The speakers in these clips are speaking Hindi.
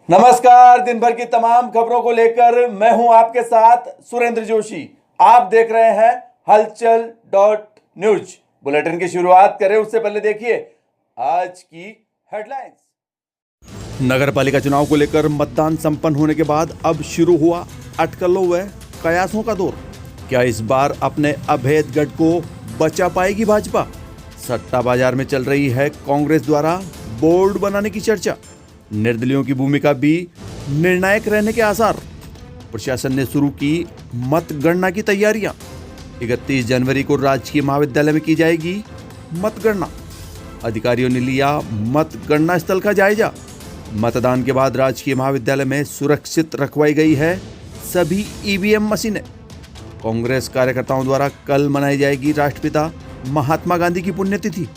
नमस्कार। दिन भर की तमाम खबरों को लेकर मैं हूं आपके साथ सुरेंद्र जोशी। आप देख रहे हैं हलचल न्यूज। बुलेटिन की शुरुआत करें उससे पहले देखिए आज की हेडलाइंस। नगर पालिका चुनाव को लेकर मतदान संपन्न होने के बाद अब शुरू हुआ अटकलों व कयासों का दौर। क्या इस बार अपने अभेद गढ़ को बचा पाएगी भाजपा? सट्टा बाजार में चल रही है कांग्रेस द्वारा बोर्ड बनाने की चर्चा। निर्दलियों की भूमिका भी निर्णायक रहने के आसार। प्रशासन ने शुरू की मतगणना की तैयारियां। 31 जनवरी को राजकीय महाविद्यालय में की जाएगी मतगणना। अधिकारियों ने लिया मतगणना स्थल का जायजा। मतदान के बाद राजकीय महाविद्यालय में सुरक्षित रखवाई गई है सभी ईवीएम मशीनें। कांग्रेस कार्यकर्ताओं द्वारा कल मनाई जाएगी राष्ट्रपिता महात्मा गांधी की पुण्यतिथि।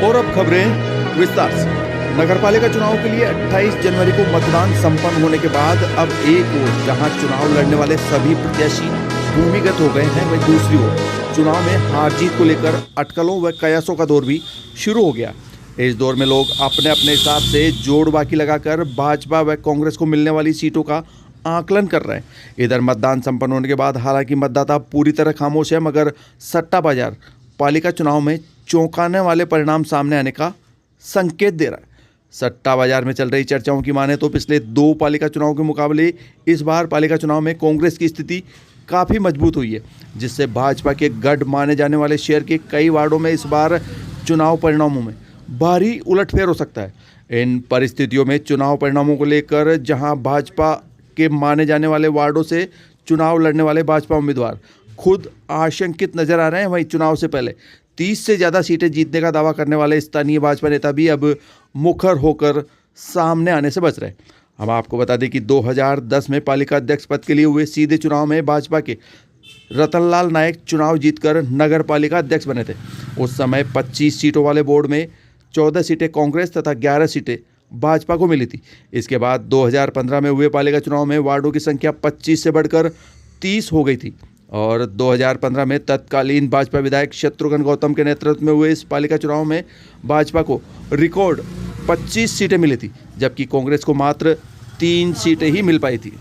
और अब खबरें विस्तार से। नगरपालिका चुनाव के लिए 28 जनवरी को मतदान संपन्न होने के बाद अब एक ओर जहां चुनाव लड़ने वाले सभी प्रत्याशी भूमिगत हो गए हैं, वहीं दूसरी ओर चुनाव में हार जीत को लेकर अटकलों व कयासों का दौर भी शुरू हो गया। इस दौर में लोग अपने अपने हिसाब से जोड़ बाकी लगाकर भाजपा व कांग्रेस को मिलने वाली सीटों का आकलन कर रहे हैं। इधर मतदान संपन्न होने के बाद हालांकि मतदाता पूरी तरह खामोश है, मगर सट्टा बाजार पालिका चुनाव में चौंकाने वाले परिणाम सामने आने का संकेत दे रहा है। सट्टा बाजार में चल रही चर्चाओं की माने तो पिछले 2 पालिका चुनाव के मुकाबले इस बार पालिका चुनाव में कांग्रेस की स्थिति काफ़ी मजबूत हुई है, जिससे भाजपा के गढ़ माने जाने वाले शहर के कई वार्डों में इस बार चुनाव परिणामों में भारी उलटफेर हो सकता है। इन परिस्थितियों में चुनाव परिणामों को लेकर जहां भाजपा के माने जाने वाले वार्डों से चुनाव लड़ने वाले भाजपा उम्मीदवार खुद आशंकित नजर आ रहे हैं, वहीं चुनाव से पहले 30 से ज़्यादा सीटें जीतने का दावा करने वाले स्थानीय भाजपा नेता भी अब मुखर होकर सामने आने से बच रहे। हम आपको बता दें कि 2010 में पालिका अध्यक्ष पद के लिए हुए सीधे चुनाव में भाजपा के रतनलाल नायक चुनाव जीतकर नगर पालिका अध्यक्ष बने थे। उस समय 25 सीटों वाले बोर्ड में 14 सीटें कांग्रेस तथा 11 सीटें भाजपा को मिली थी। इसके बाद 2015 में हुए पालिका चुनाव में वार्डों की संख्या 25 से बढ़कर 30 हो गई थी और 2015 में तत्कालीन भाजपा विधायक शत्रुघ्न गौतम के नेतृत्व में हुए इस पालिका चुनाव में भाजपा को रिकॉर्ड 25 सीटें मिली थी, जबकि कांग्रेस को मात्र 3 सीटें ही मिल पाई थी।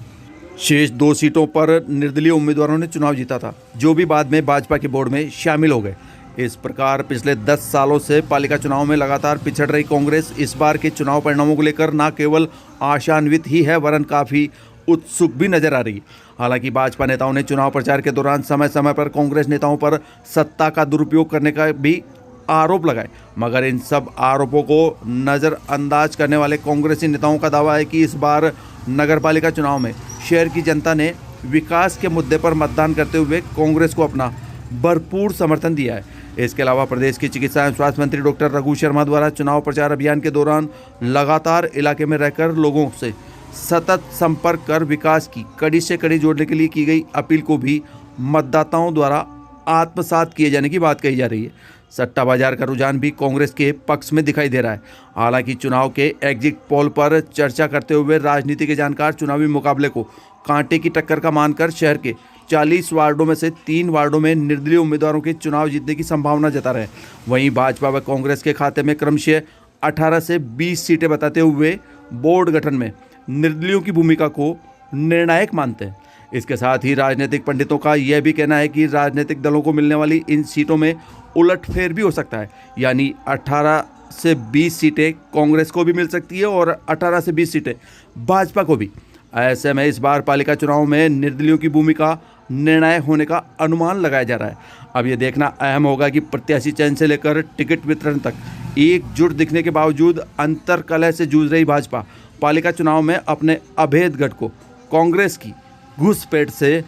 शेष 2 सीटों पर निर्दलीय उम्मीदवारों ने चुनाव जीता था, जो भी बाद में भाजपा के बोर्ड में शामिल हो गए। इस प्रकार पिछले 10 सालों से पालिका चुनाव में लगातार पिछड़ रही कांग्रेस इस बार के चुनाव परिणामों को लेकर न केवल आशान्वित ही है, वरन काफ़ी उत्सुक भी नजर आ रही है। हालांकि भाजपा नेताओं ने चुनाव प्रचार के दौरान समय समय पर कांग्रेस नेताओं पर सत्ता का दुरुपयोग करने का भी आरोप लगाए, मगर इन सब आरोपों को नज़रअंदाज करने वाले कांग्रेसी नेताओं का दावा है कि इस बार नगरपालिका चुनाव में शहर की जनता ने विकास के मुद्दे पर मतदान करते हुए कांग्रेस को अपना भरपूर समर्थन दिया है। इसके अलावा प्रदेश के चिकित्सा एवं स्वास्थ्य मंत्री डॉक्टर रघु शर्मा द्वारा चुनाव प्रचार अभियान के दौरान लगातार इलाके में रहकर लोगों से सतत संपर्क कर विकास की कड़ी से कड़ी जोड़ने के लिए की गई अपील को भी मतदाताओं द्वारा आत्मसात किए जाने की बात कही जा रही है। सट्टा बाजार का रुझान भी कांग्रेस के पक्ष में दिखाई दे रहा है। हालांकि चुनाव के एग्जिट पोल पर चर्चा करते हुए राजनीति के जानकार चुनावी मुकाबले को कांटे की टक्कर का मानकर शहर के 40 वार्डों में से 3 वार्डों में निर्दलीय उम्मीदवारों के चुनाव जीतने की संभावना जता रहे हैं। वहीं भाजपा व कांग्रेस के खाते में क्रमशः 18 से 20 सीटें बताते हुए बोर्ड गठन में निर्दलियों की भूमिका को निर्णायक मानते हैं। इसके साथ ही राजनीतिक पंडितों का यह भी कहना है कि राजनीतिक दलों को मिलने वाली इन सीटों में उलटफेर भी हो सकता है, यानी 18 से 20 सीटें कांग्रेस को भी मिल सकती है और 18 से 20 सीटें भाजपा को भी। ऐसे में इस बार पालिका चुनाव में निर्दलियों की भूमिका निर्णायक होने का अनुमान लगाया जा रहा है। अब यह देखना अहम होगा कि प्रत्याशी चयन से लेकर टिकट वितरण तक एकजुट दिखने के बावजूद अंतर कलह से जूझ रही भाजपा पालिका चुनाव में अपने अभेद गढ़ को कांग्रेस की घुसपैठ से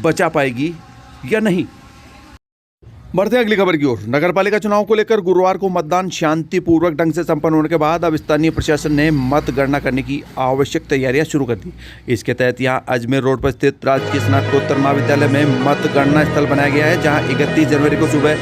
बचा पाएगी या नहीं। बढ़ते अगली खबर की ओर। नगरपालिका चुनाव को लेकर गुरुवार को मतदान शांतिपूर्वक ढंग से संपन्न होने के बाद अब स्थानीय प्रशासन ने मतगणना करने की आवश्यक तैयारियां शुरू कर दी। इसके तहत यहां अजमेर रोड पर स्थित राजकीय स्नातकोत्तर महाविद्यालय में मतगणना स्थल बनाया गया है, जहां 31 जनवरी को सुबह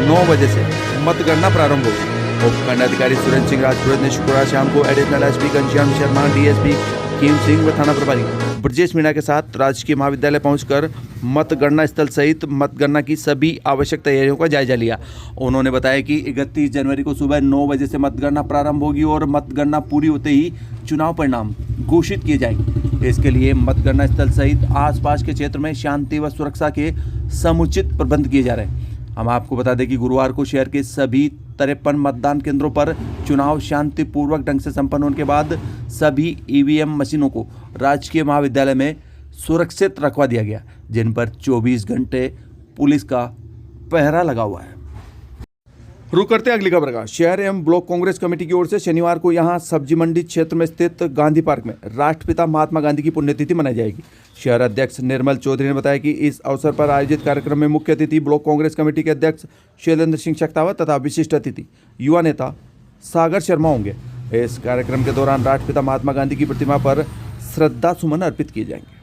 9 बजे से मतगणना प्रारंभ होगी। उपखंड अधिकारी सुरेंद्र सिंह राजपुरोहित ने शुक्रवार शाम को additional SP Ghanshyam Sharma, DSP Hakim Singh व थाना प्रभारी ब्रजेश मीणा के साथ राजकीय महाविद्यालय पहुंचकर मतगणना स्थल सहित मतगणना की सभी आवश्यक तैयारियों का जायजा लिया। उन्होंने बताया कि 31 जनवरी को सुबह 9 बजे से मतगणना प्रारंभ होगी और मतगणना पूरी होते ही चुनाव परिणाम घोषित किए जाएंगे। इसके लिए मतगणना स्थल सहित आसपास के क्षेत्र में शांति व सुरक्षा के समुचित प्रबंध किए जा रहे हैं। हम आपको बता दें कि गुरुवार को शहर के सभी 53 मतदान केंद्रों पर चुनाव शांतिपूर्वक ढंग से संपन्न होने के बाद सभी ईवीएम मशीनों को राजकीय महाविद्यालय में सुरक्षित रखवा दिया गया, जिन पर 24 घंटे पुलिस का पहरा लगा हुआ है। रुक करते हैं अगली खबर का। शहर एवं ब्लॉक कांग्रेस कमेटी की ओर से शनिवार को यहां सब्जी मंडी क्षेत्र में स्थित गांधी पार्क में राष्ट्रपिता महात्मा गांधी की पुण्यतिथि मनाई जाएगी। शहर अध्यक्ष निर्मल चौधरी ने बताया कि इस अवसर पर आयोजित कार्यक्रम में मुख्य अतिथि ब्लॉक कांग्रेस कमेटी के अध्यक्ष शैलेंद्र सिंह शक्तावत तथा विशिष्ट अतिथि युवा नेता सागर शर्मा होंगे। इस कार्यक्रम के दौरान राष्ट्रपिता महात्मा गांधी की प्रतिमा पर श्रद्धा सुमन अर्पित किए जाएंगे।